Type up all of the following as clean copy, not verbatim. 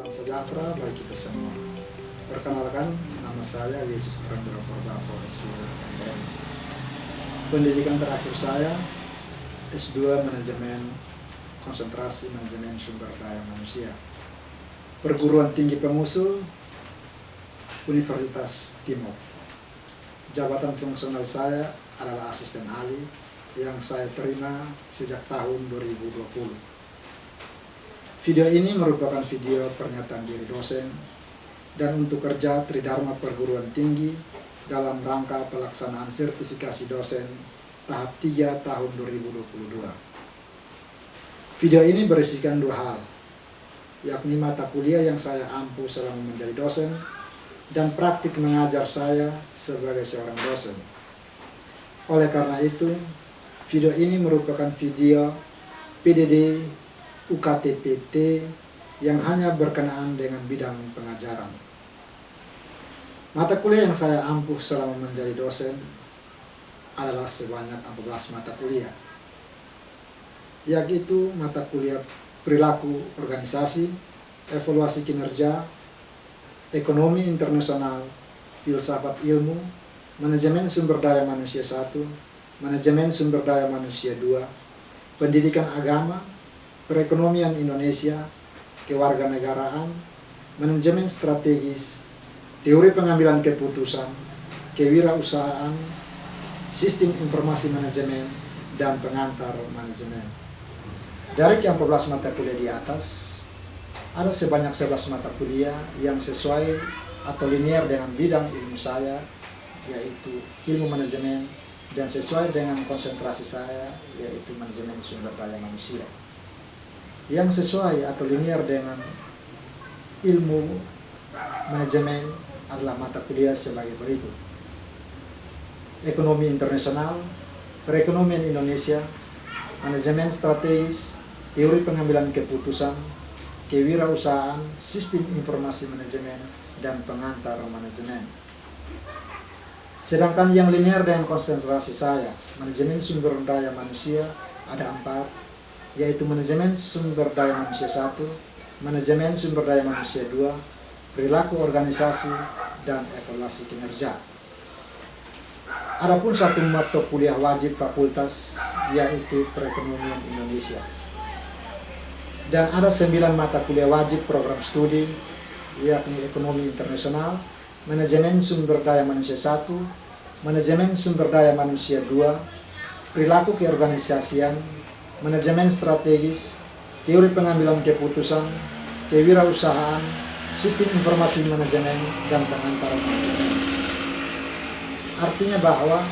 Salam sejahtera bagi kita semua. Perkenalkan, nama saya Yesus Terang Purba Polres Purbalingga. Pendidikan terakhir saya S2 Manajemen Konsentrasi Manajemen Sumber Daya Manusia. Perguruan Tinggi Pengusul Universitas Timur. Jabatan fungsional saya adalah asisten ahli yang saya terima sejak tahun 2020. Video ini merupakan video pernyataan diri dosen dan untuk kerja Tridharma Perguruan Tinggi dalam rangka pelaksanaan sertifikasi dosen tahap 3 tahun 2022. Video ini berisikan dua hal, yakni mata kuliah yang saya ampuh selama menjadi dosen dan praktik mengajar saya sebagai seorang dosen. Oleh karena itu, video ini merupakan video PDD UKT-PT yang hanya berkenaan dengan bidang pengajaran. Mata kuliah yang saya ampuh selama menjadi dosen adalah sebanyak 14 mata kuliah, yaitu mata kuliah perilaku organisasi, evaluasi kinerja, ekonomi internasional, filsafat ilmu, manajemen sumber daya manusia 1, manajemen sumber daya manusia 2, pendidikan agama, perekonomian Indonesia, kewarganegaraan, manajemen strategis, teori pengambilan keputusan, kewirausahaan, sistem informasi manajemen, dan pengantar manajemen. Dari ke-14 mata kuliah di atas, ada sebanyak 11 mata kuliah yang sesuai atau linear dengan bidang ilmu saya, yaitu ilmu manajemen, dan sesuai dengan konsentrasi saya, yaitu manajemen sumber daya manusia. Yang sesuai atau linear dengan ilmu manajemen adalah mata kuliah sebagai berikut: ekonomi internasional, perekonomian Indonesia, manajemen strategis, teori pengambilan keputusan, kewirausahaan, sistem informasi manajemen, dan pengantar manajemen. Sedangkan yang linear dengan konsentrasi saya, manajemen sumber daya manusia, ada 4, yaitu manajemen sumber daya manusia 1, manajemen sumber daya manusia 2, perilaku organisasi, dan evaluasi kinerja. Adapun satu mata kuliah wajib fakultas, yaitu perekonomian Indonesia. Dan ada 9 mata kuliah wajib program studi, yakni ekonomi internasional, manajemen sumber daya manusia 1, manajemen sumber daya manusia 2, perilaku keorganisasian, manajemen strategis, teori pengambilan keputusan, kewirausahaan, sistem informasi manajemen, dan pengantar manajemen. Artinya bahwa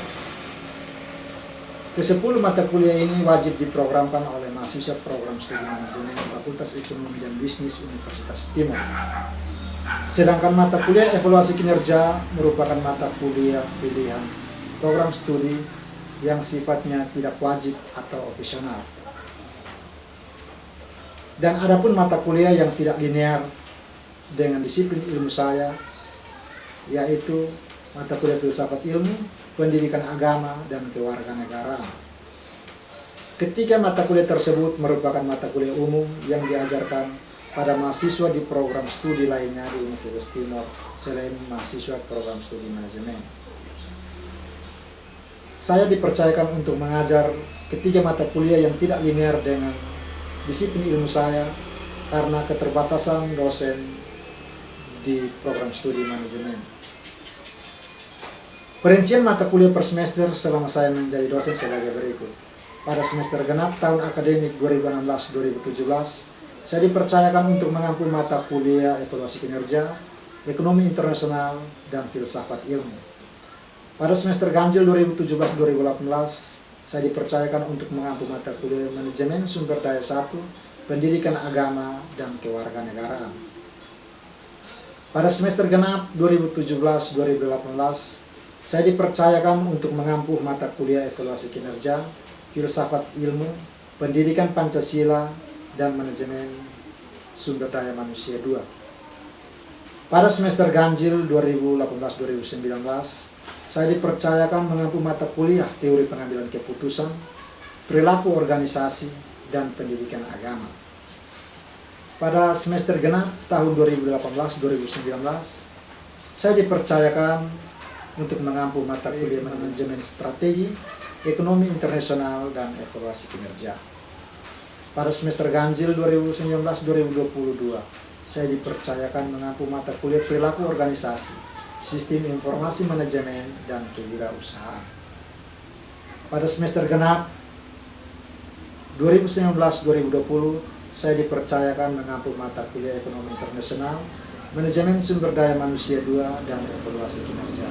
ke-10 mata kuliah ini wajib diprogramkan oleh mahasiswa program studi manajemen Fakultas Ekonomi dan Bisnis Universitas Timur. Sedangkan mata kuliah evaluasi kinerja merupakan mata kuliah pilihan program studi yang sifatnya tidak wajib atau opsional. Dan adapun mata kuliah yang tidak linear dengan disiplin ilmu saya, yaitu mata kuliah filsafat ilmu, pendidikan agama, dan kewarganegaraan. Ketiga mata kuliah tersebut merupakan mata kuliah umum yang diajarkan pada mahasiswa di program studi lainnya di Universitas Timur selain mahasiswa program studi manajemen. Saya dipercayakan untuk mengajar ketiga mata kuliah yang tidak linear dengan disiplin ilmu saya karena keterbatasan dosen di program studi manajemen. Perincian mata kuliah per semester selama saya menjadi dosen sebagai berikut. Pada semester genap tahun akademik 2016-2017, saya dipercayakan untuk mengampu mata kuliah evaluasi kinerja, ekonomi internasional, dan filsafat ilmu. Pada semester ganjil 2017-2018, saya dipercayakan untuk mengampu mata kuliah manajemen sumber daya 1, pendidikan agama, dan kewarganegaraan. Pada semester genap 2017-2018, saya dipercayakan untuk mengampu mata kuliah evaluasi kinerja, filsafat ilmu, pendidikan Pancasila, dan manajemen sumber daya manusia 2. Pada semester ganjil 2018-2019, saya dipercayakan mengampu mata kuliah teori pengambilan keputusan, perilaku organisasi, dan pendidikan agama. Pada semester genap tahun 2018-2019, saya dipercayakan untuk mengampu mata kuliah manajemen strategi, ekonomi internasional, dan evaluasi kinerja. Pada semester ganjil 2019-2022, saya dipercayakan mengampu mata kuliah perilaku organisasi, sistem informasi manajemen, dan kewirausahaan. Pada semester genap 2019-2020, saya dipercayakan mengampu mata kuliah ekonomi internasional, manajemen sumber daya manusia 2, dan evaluasi kinerja.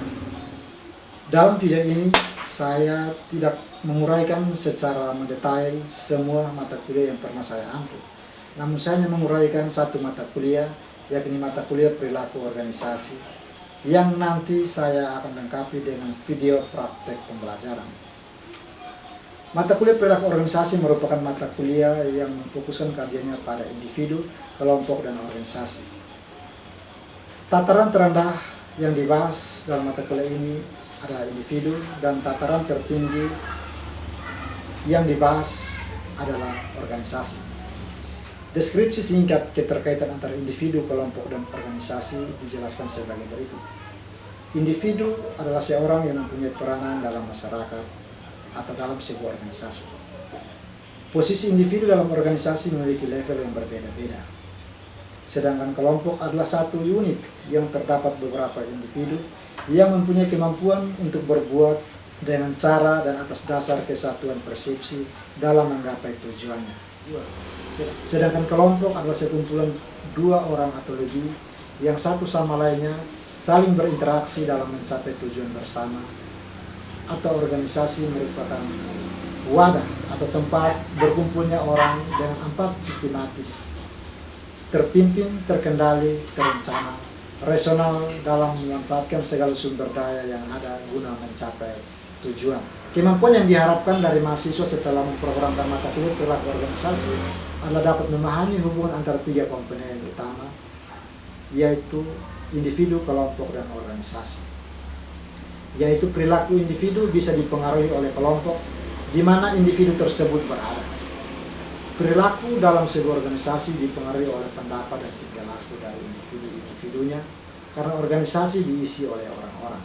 Dalam video ini, saya tidak menguraikan secara mendetail semua mata kuliah yang pernah saya ampu. Namun saya hanya menguraikan satu mata kuliah, yakni mata kuliah perilaku organisasi, yang nanti saya akan lengkapi dengan video praktek pembelajaran. Mata kuliah perilaku organisasi merupakan mata kuliah yang memfokuskan kajiannya pada individu, kelompok, dan organisasi. Tataran terendah yang dibahas dalam mata kuliah ini adalah individu, dan tataran tertinggi yang dibahas adalah organisasi. Deskripsi singkat keterkaitan antara individu, kelompok, dan organisasi dijelaskan sebagai berikut. Individu adalah seorang yang mempunyai peranan dalam masyarakat atau dalam sebuah organisasi. Posisi individu dalam organisasi memiliki level yang berbeda-beda. Sedangkan kelompok adalah satu unit yang terdapat beberapa individu yang mempunyai kemampuan untuk berbuat dengan cara dan atas dasar kesatuan persepsi dalam menggapai tujuannya. Sedangkan kelompok adalah sekumpulan dua orang atau lebih yang satu sama lainnya saling berinteraksi dalam mencapai tujuan bersama. Atau organisasi merupakan wadah atau tempat berkumpulnya orang dengan 4 sistematis, terpimpin, terkendali, terencana, rasional dalam memanfaatkan segala sumber daya yang ada guna mencapai tujuan. Kemampuan yang diharapkan dari mahasiswa setelah memprogramkan mata kuliah perilaku organisasi adalah dapat memahami hubungan antara 3 komponen utama, yaitu individu, kelompok, dan organisasi. Yaitu perilaku individu bisa dipengaruhi oleh kelompok di mana individu tersebut berada. Perilaku dalam sebuah organisasi dipengaruhi oleh pendapat dan tingkah laku dari individu-individunya karena organisasi diisi oleh orang-orang.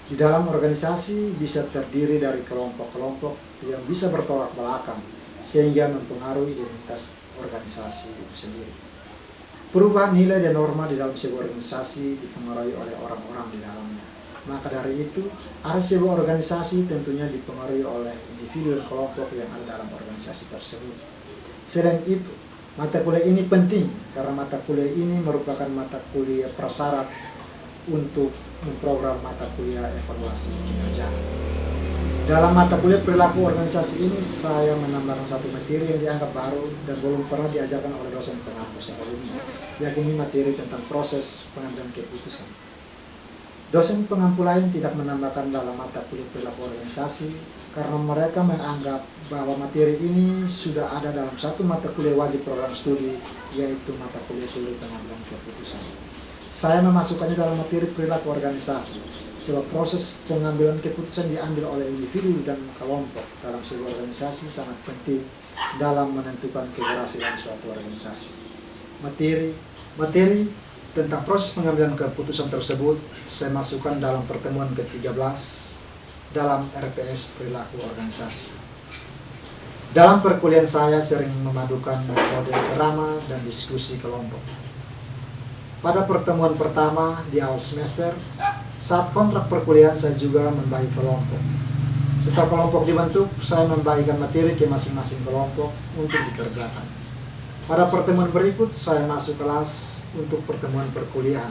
Di dalam organisasi bisa terdiri dari kelompok-kelompok yang bisa bertolak belakang sehingga mempengaruhi identitas organisasi itu sendiri. Perubahan nilai dan norma di dalam sebuah organisasi dipengaruhi oleh orang-orang di dalamnya. Maka dari itu, arah sebuah organisasi tentunya dipengaruhi oleh individu dan kelompok yang ada dalam organisasi tersebut. Selain itu, mata kuliah ini penting karena mata kuliah ini merupakan mata kuliah prasyarat untuk memprogram mata kuliah evaluasi kinerja. Dalam mata kuliah perilaku organisasi ini, saya menambahkan satu materi yang dianggap baru dan belum pernah diajarkan oleh dosen pengampu sebelumnya, yakni materi tentang proses pengambilan keputusan. Dosen pengampu lain tidak menambahkan dalam mata kuliah perilaku organisasi karena mereka menganggap bahwa materi ini sudah ada dalam satu mata kuliah wajib program studi, yaitu mata kuliah teori pengambilan keputusan. Saya memasukkannya dalam materi perilaku organisasi, sebab proses pengambilan keputusan diambil oleh individu dan kelompok dalam sebuah organisasi sangat penting dalam menentukan keberhasilan suatu organisasi. Materi tentang proses pengambilan keputusan tersebut saya masukkan dalam pertemuan ke-13 dalam RPS perilaku organisasi. Dalam perkuliahan saya sering memadukan metode ceramah dan diskusi kelompok. Pada pertemuan pertama di awal semester, saat kontrak perkuliahan saya juga membagi kelompok. Setelah kelompok dibentuk, saya membagikan materi ke masing-masing kelompok untuk dikerjakan. Pada pertemuan berikut, saya masuk kelas untuk pertemuan perkuliahan.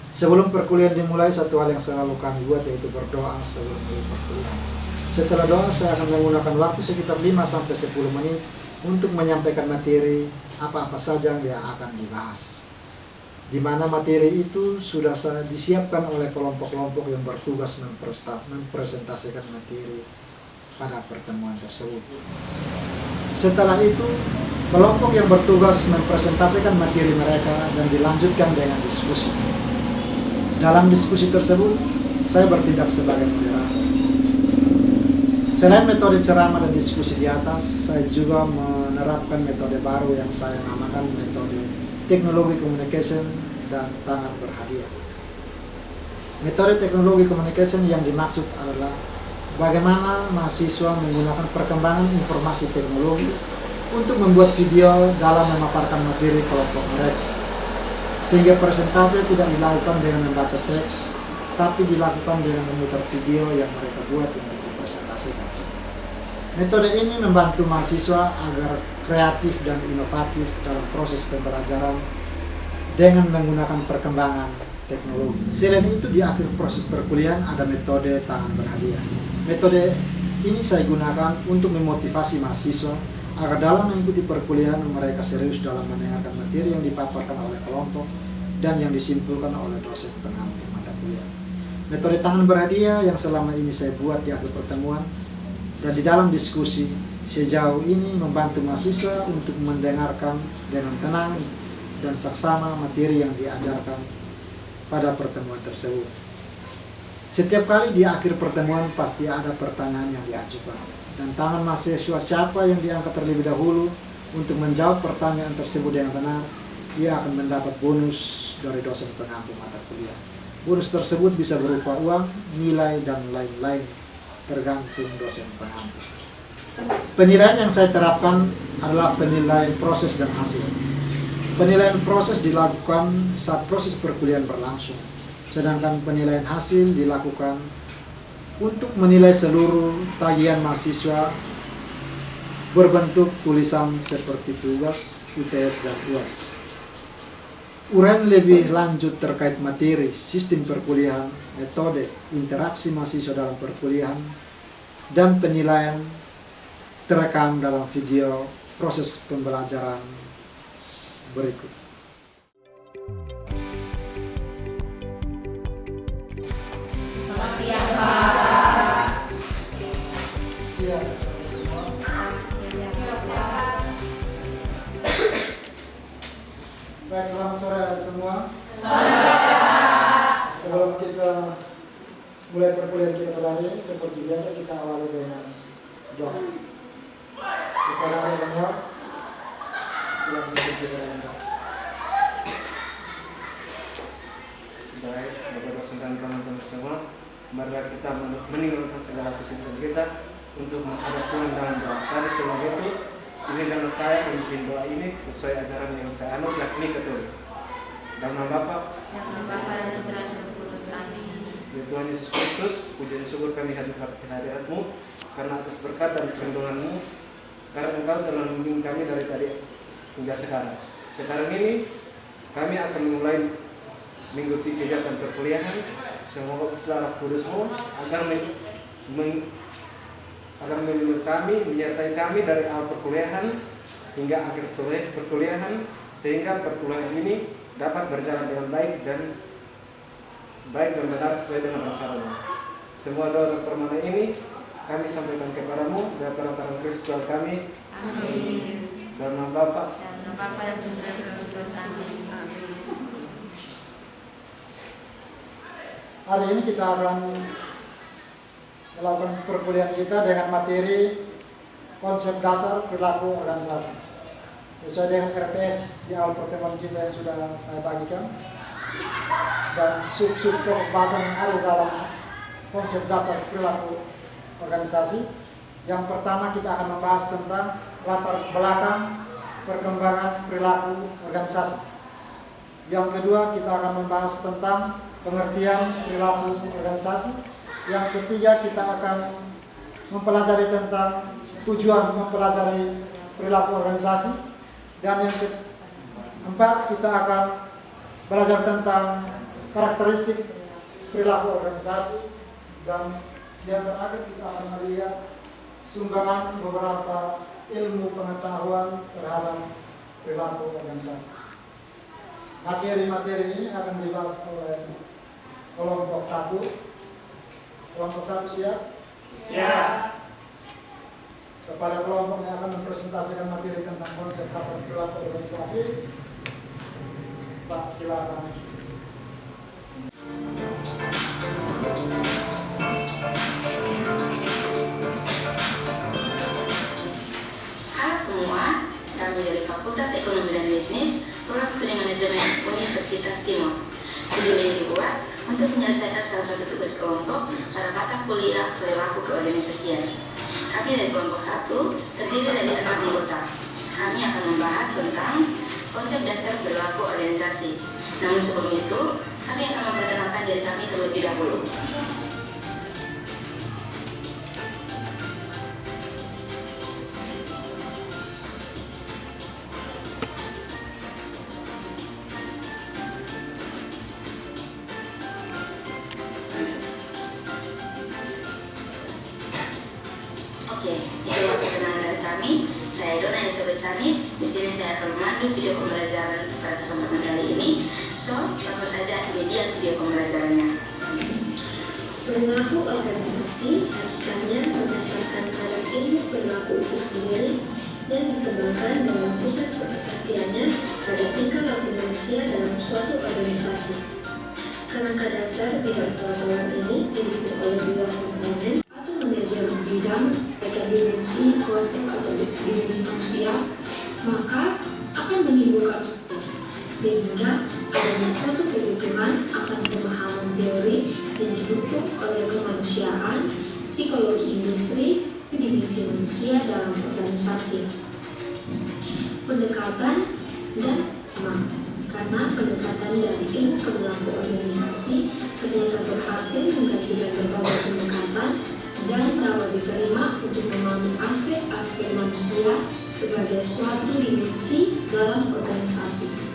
Sebelum perkuliahan dimulai, satu hal yang selalu kami buat yaitu berdoa sebelum mulai perkuliahan. Setelah doa, saya akan menggunakan waktu sekitar 5-10 menit untuk menyampaikan materi apa-apa saja yang akan dibahas. Di mana materi itu sudah disiapkan oleh kelompok-kelompok yang bertugas mempresentasikan materi pada pertemuan tersebut. Setelah itu, kelompok yang bertugas mempresentasikan materi mereka dan dilanjutkan dengan diskusi. Dalam diskusi tersebut, saya bertindak sebagai moderator. Selain metode ceramah dan diskusi di atas, saya juga menerapkan metode baru yang saya namakan metode teknologi communication dan tangan berhadiah. Metode teknologi communication yang dimaksud adalah bagaimana mahasiswa menggunakan perkembangan informasi teknologi untuk membuat video dalam memaparkan materi kelompok mereka, sehingga presentasi tidak dilakukan dengan membaca teks, tapi dilakukan dengan memutar video yang mereka buat untuk dipresentasikan. Metode ini membantu mahasiswa agar kreatif dan inovatif dalam proses pembelajaran dengan menggunakan perkembangan teknologi. Selain itu, di akhir proses perkuliahan ada metode tangan berhadiah. Metode ini saya gunakan untuk memotivasi mahasiswa agar dalam mengikuti perkuliahan mereka serius dalam mendengarkan materi yang dipaparkan oleh kelompok dan yang disimpulkan oleh dosen pengampu mata kuliah. Metode tangan berhadiah yang selama ini saya buat di akhir pertemuan dan di dalam diskusi sejauh ini membantu mahasiswa untuk mendengarkan dengan tenang dan saksama materi yang diajarkan pada pertemuan tersebut. Setiap kali di akhir pertemuan pasti ada pertanyaan yang diajukan, dan tangan mahasiswa siapa yang diangkat terlebih dahulu untuk menjawab pertanyaan tersebut dengan benar, ia akan mendapat bonus dari dosen pengampu mata kuliah. Bonus tersebut bisa berupa uang, nilai, dan lain-lain, tergantung dosen pengampu. Penilaian yang saya terapkan adalah penilaian proses dan hasil. Penilaian proses dilakukan saat proses perkuliahan berlangsung, sedangkan penilaian hasil dilakukan untuk menilai seluruh tagihan mahasiswa berbentuk tulisan seperti tugas, UTS, dan UAS. Uraian lebih lanjut terkait materi, sistem perkuliahan, metode, interaksi mahasiswa dalam perkuliahan, dan penilaian terekam dalam video proses pembelajaran berikut. Selamat siang, Pak. Siap. Baik, selamat sore semua. Sebelum kita mulai perkuliahan kita pada hari ini, seperti biasa kita awali dengan doa. Kepada Allah Bapa, silakan kita. Baik, Bapak dosen dan teman-teman semua, marilah kita meninggalkan segala kesibukan kita untuk menghadap Tuhan dalam doa. Tadi sebelum itu, izinkanlah saya memimpin doa ini sesuai ajaran yang saya anut, yakni keturunan. Dalam nama Bapa, Yang Bapa dan Putra dan Roh Kudus. Amin. ya Tuhan Yesus Kristus, puji dan syukur kami hadir di hadirat-Mu karena atas berkat dan perlindungan-Mu, karena Engkau telah membimbing kami dari tadi hingga sekarang. Sekarang ini kami akan memulai mengikuti kegiatan perkuliahan. Semoga Roh Kudus-Mu agar melindungi kami, menyertai kami dari awal perkuliahan hingga akhir perkuliahan, sehingga perkuliahan ini dapat berjalan dengan baik dan benar sesuai dengan rencana-Mu. Semua doa dan permohonan ini kami sampaikan kepadamu dan perantaraan Kristus Tuhan kami. Amin. Dalam nama Bapa Dan nama Bapa dan Putra dan Roh Kudus. Amin. Hari ini kita akan melakukan perkuliahan kita dengan materi konsep dasar perilaku organisasi sesuai dengan RPS di awal pertemuan kita yang sudah saya bagikan, dan sub-sub pembahasan yang ada dalam konsep dasar perilaku organisasi. Yang pertama kita akan membahas tentang latar belakang perkembangan perilaku organisasi. Yang kedua kita akan membahas tentang pengertian perilaku organisasi. Yang ketiga kita akan mempelajari tentang tujuan mempelajari perilaku organisasi. Dan yang keempat kita akan belajar tentang karakteristik perilaku organisasi. Dan yang terakhir kita akan melihat sumbangan beberapa ilmu pengetahuan terhadap perilaku organisasi. Materi-materi ini akan dibahas oleh kelompok 1. Kelompok 1 siap? Siap. Kepada kelompok yang akan mempresentasikan materi tentang konsep dasar perilaku organisasi, Pak silakan. Halo semua, kami dari Fakultas Ekonomi dan Bisnis, Program Studi Manajemen Universitas Timur. Video ini dibuat untuk menyelesaikan salah satu tugas kelompok pada mata kuliah perilaku keorganisasian. Kami dari kelompok 1 terdiri dari 6 anggota. Kami akan membahas tentang konsep dasar perilaku organisasi. Namun sebelum itu, kami akan memperkenalkan diri kami terlebih dahulu. Oke, itulah perkenalan dari kami. Saya Dona Elizabeth Sani. Di sini saya akan memandu video pembelajaran pada kesempatan kali ini. So, langsung saja ini dia video pembelajarannya. Perilaku organisasi hakikatnya berdasarkan kadar ilmu perilaku itu sendiri yang dikembangkan dalam pusat perhatiannya pada tingkah laku manusia dalam suatu organisasi. Kerangka dasar bidang pengetahuan ini didukung oleh dua komponen atau manajer bidang pada dimensi konsep atau dimensi manusia, maka akan menimbulkan stres sehingga adanya suatu kebutuhan akan pemahaman teori yang didukung oleh kemanusiaan, psikologi industri, dimensi manusia dalam organisasi. Pendekatan dan aman. Karena pendekatan dari ilmu perilaku organisasi ternyata berhasil menggantikan berbagai pendekatan dan dapat diterima untuk memahami aspek-aspek manusia sebagai suatu dimensi dalam organisasi.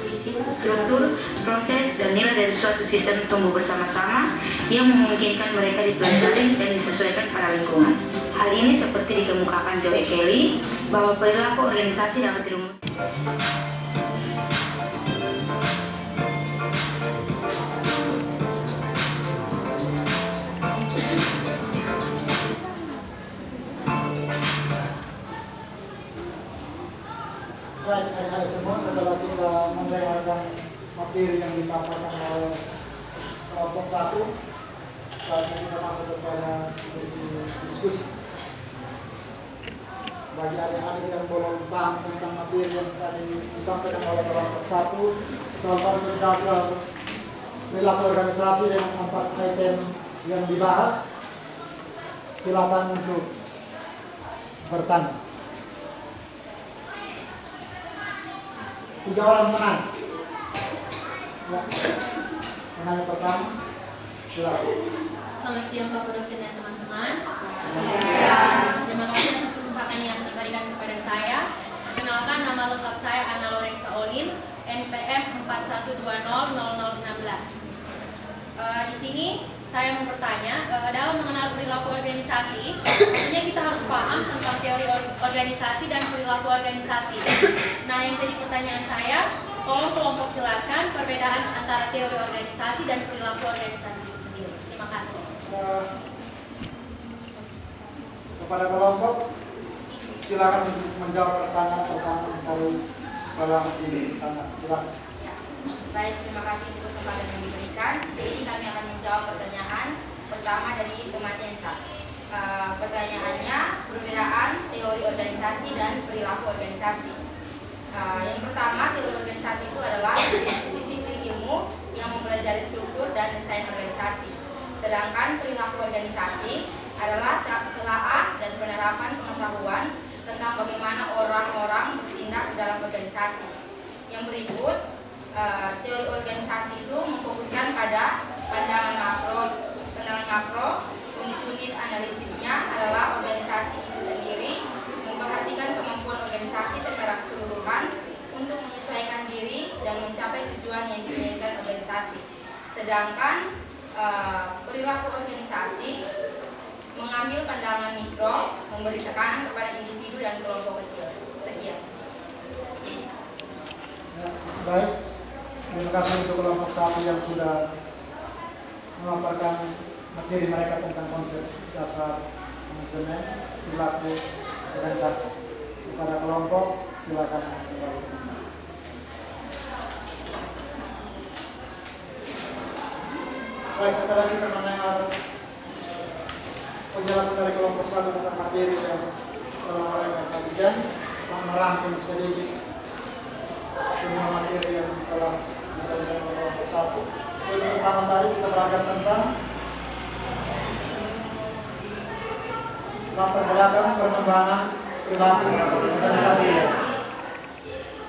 Struktur, proses, dan nilai dari suatu sistem tumbuh bersama-sama yang memungkinkan mereka dipelajari dan disesuaikan pada lingkungan. Hal ini seperti dikemukakan Joe Kelly bahwa perilaku organisasi dapat dirumuskan. Baik, adik-adik semua, setelah kita mendengarkan materi yang dipaparkan oleh kelompok 1, saatnya kita masuk kepada sesi diskusi. Bagi adik-adik yang belum paham tentang materi yang tadi disampaikan oleh kelompok 1, soal konsep dasar perilaku organisasi dengan 4 item yang dibahas, silakan untuk bertanya. 3 orang menang. Ya. Penanya pertama, silakan. Selamat siang Bapak dosen dan teman-teman. Terima kasih atas kesempatan yang diberikan kepada saya. Perkenalkan, nama lengkap saya Ana Lorenza Olin, NPM 41200016. Di sini saya mau bertanya, dalam mengenal perilaku organisasi, tentunya kita harus paham tentang teori organisasi dan perilaku organisasi. Nah, yang jadi pertanyaan saya, tolong kelompok jelaskan perbedaan antara teori organisasi dan perilaku organisasi itu sendiri. Terima kasih. Kepada kelompok, silakan untuk menjawab pertanyaan dari kelompok ini. Silakan. Baik, terima kasih untuk kesempatan yang diberikan. Jadi kami akan menjawab pertanyaan pertama dari teman Ensa. Pertanyaannya, perbedaan teori organisasi dan perilaku organisasi. Yang pertama, teori organisasi itu adalah disiplin ilmu yang mempelajari struktur dan desain organisasi. Sedangkan perilaku organisasi adalah telaah dan penerapan pengetahuan tentang bagaimana orang-orang bertindak di dalam organisasi. Yang berikut, teori organisasi itu memfokuskan pada pandangan makro, unit-unit analisisnya adalah organisasi itu sendiri, memperhatikan kemampuan organisasi secara keseluruhan untuk menyesuaikan diri dan mencapai tujuan yang diinginkan organisasi. Sedangkan perilaku organisasi mengambil pandangan mikro, memberi tekanan kepada individu dan kelompok kecil. Sekian. Ya, baik. Terima kasih untuk kelompok 1 yang sudah memaparkan materi mereka tentang konsep dasar manajemen perilaku organisasi. Kepada kelompok, silakan. Baik, setelah kita mendengar penjelasan dari kelompok 1 tentang materi yang telah mereka demikian merangkum sedikit semua materi yang telah disampaikan oleh kelompok 1. Poin pertama tadi kita belajar tentang latar belakang perkembangan perilaku organisasi.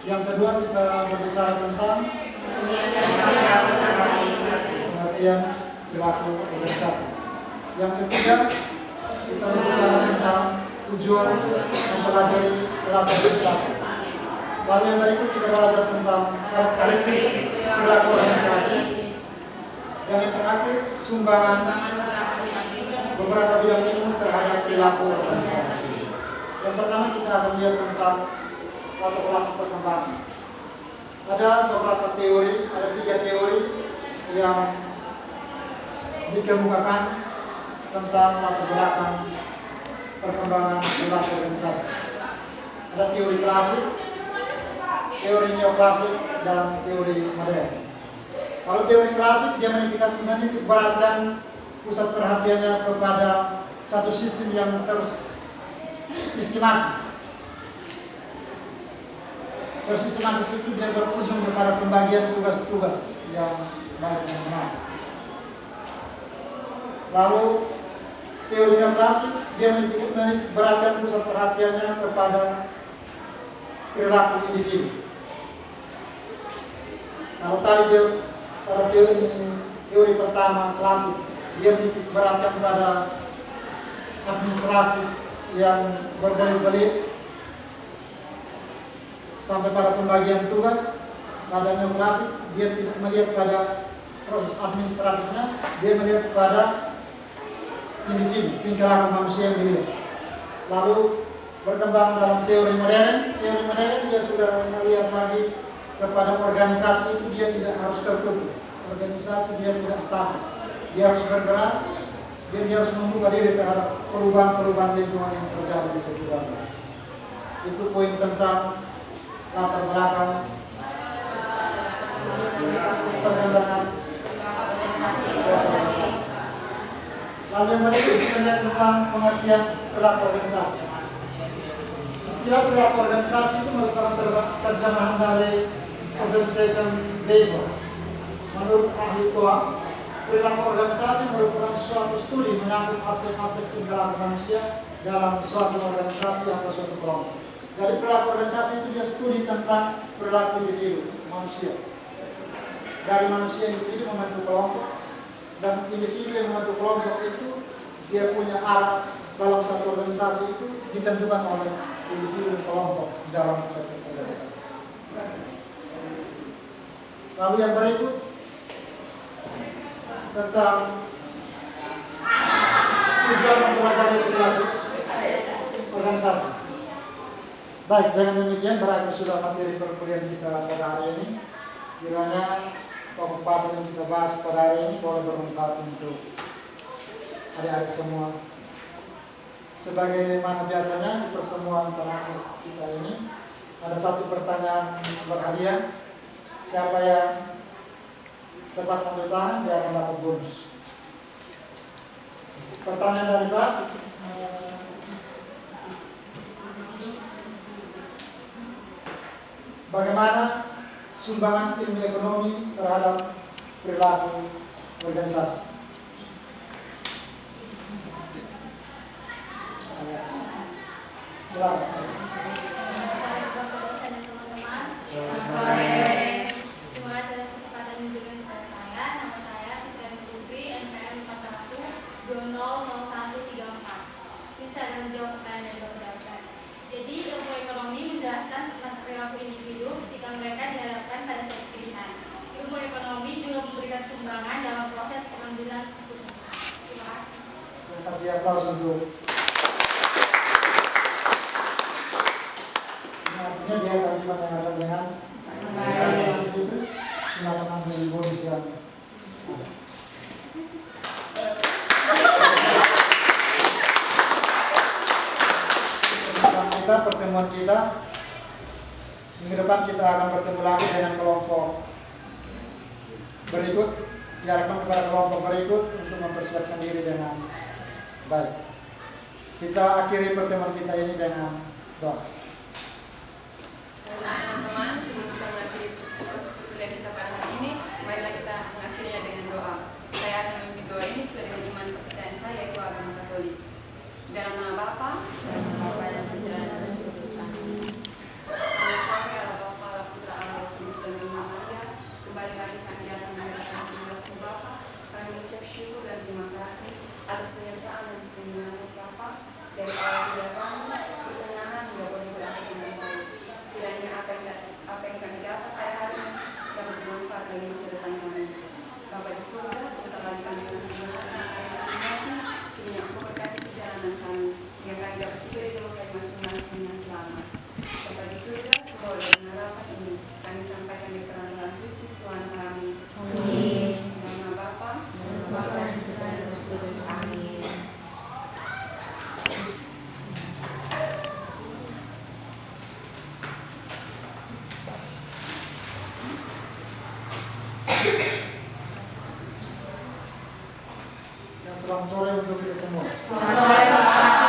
Yang kedua kita berbicara tentang pengertian perilaku organisasi. Yang ketiga kita berbicara tentang tujuan mempelajari perilaku organisasi. Lalu yang berikut kita belajar tentang karakteristik perilaku organisasi. Dan yang terakhir sumbangan beberapa bidang ilmu terhadap perilaku organisasi. Yang pertama kita akan lihat tentang latar belakang perkembangan. Ada beberapa teori, ada 3 teori yang dikemukakan tentang latar belakang perkembangan perilaku organisasi. Ada teori klasik, teori neoklasik, dan teori modern. Kalau teori klasik dia menitik beratkan pusat perhatiannya kepada satu sistem yang tersistematis. Tersistematis itu dia berujung kepada pembagian tugas-tugas yang baik dan benar. Lalu teori neoklasik dia menitik beratkan pusat perhatiannya kepada perilaku individu. Kalau tadi dia pada teori pertama klasik dia menitik beratkan pada administrasi yang berbelit-belit sampai pada pembagian tugas. Pada neoklasik dia tidak melihat pada proses administratifnya, dia melihat pada individu, tingkah laku manusia yang dilihat. Lalu berkembang dalam teori modern dia sudah melihat lagi kepada organisasi itu dia tidak harus tertutup, organisasi dia tidak statis, dia harus bergerak, dia harus membuka diri terhadap perubahan-perubahan lingkungan yang terjadi di sekitarnya. Itu poin tentang latar belakang perkembangan organisasi. Lalu yang berikut kita lihat tentang pengertian perilaku organisasi. Istilah perilaku organisasi itu merupakan terjemahan dari organization behavior. Menurut ahli TOA, perilaku organisasi merupakan suatu studi menyangkut aspek-aspek tingkah laku manusia dalam suatu organisasi atau suatu kelompok. Jadi perilaku organisasi itu dia studi tentang perilaku individu manusia. Dari manusia individu membentuk kelompok, dan individu yang membentuk kelompok itu dia punya arah dalam satu organisasi itu ditentukan oleh individu dan kelompok dalam satu organisasi. Lalu yang berikut tentang tujuan mempelajari perilaku organisasi. Baik, dengan demikian berakhir sudah materi perkuliahan kita pada hari ini. Kiranya pembahasan yang kita bahas pada hari ini boleh bermanfaat untuk adik-adik semua. Sebagaimana biasanya di pertemuan terakhir kita ini ada satu pertanyaan berhadiah. Siapa yang cepat ambil tangan dia akan dapat bonus. Pertanyaan dari Pak. Bagaimana sumbangan ilmu ekonomi terhadap perilaku organisasi? Silakan. Terima kasih atas kesempatan yang diberikan kepada saya. Nama saya Siswa Putri, NPM 41200134. Sini saya akan menjawab pertanyaan dari Bapak Dasar. Jadi ilmu ekonomi menjelaskan tentang perilaku individu ketika mereka dihadapkan pada suatu pilihan. Ilmu ekonomi juga memberikan sumbangan dalam proses pengambilan keputusan. Terima kasih. Terima kasih aplaus untuk. Artinya dia kalimat yang ada dengan silakan ambil bonus yang ada. Pertemuan kita minggu depan kita akan bertemu lagi dengan kelompok berikut, diarahkan kepada kelompok berikut untuk mempersiapkan diri dengan baik. Kita akhiri pertemuan kita ini dengan Doa. Teman-teman, sebelum kita mengakhiri proses perkuliahan kita pada hari ini, marilah kita mengakhirinya dengan doa. Saya akan memimpin doa ini sesuai dengan iman kepercayaan saya, yaitu agama Katolik. Dalam nama Bapa dan Putra dan Roh Kudus. Selamat sore Allah Bapa, Allah Putra, Allah Roh Kudus dan Roh Maria. Kembali lagi kami datang menghadap hadirat Bapa. Kami mengucap syukur dan terima kasih atas penyertaan dan perlindungan Bapa dari awal kuliah kami, pertengahan hingga boleh berakhir dengan baik. Kiranya apa yang kami dapat pada hari ini dapat bermanfaat bagi masa depan kami. Bapa di surga, sebentar lagi kami akan menjalankan kami masing-masing. Kiranya Engkau berkati perjalanan kami, hingga kami dapat tiba di rumah kami masing-masing dengan selamat. Bapa di surga, semoga dengan harapan ini kami sampaikan di peran Kristus Tuhan kami. Amin. Dalam nama Bapa dan Putra dan Roh Kudus. Amin. Selamat sore untuk kita semua. Selamat sore, Pak.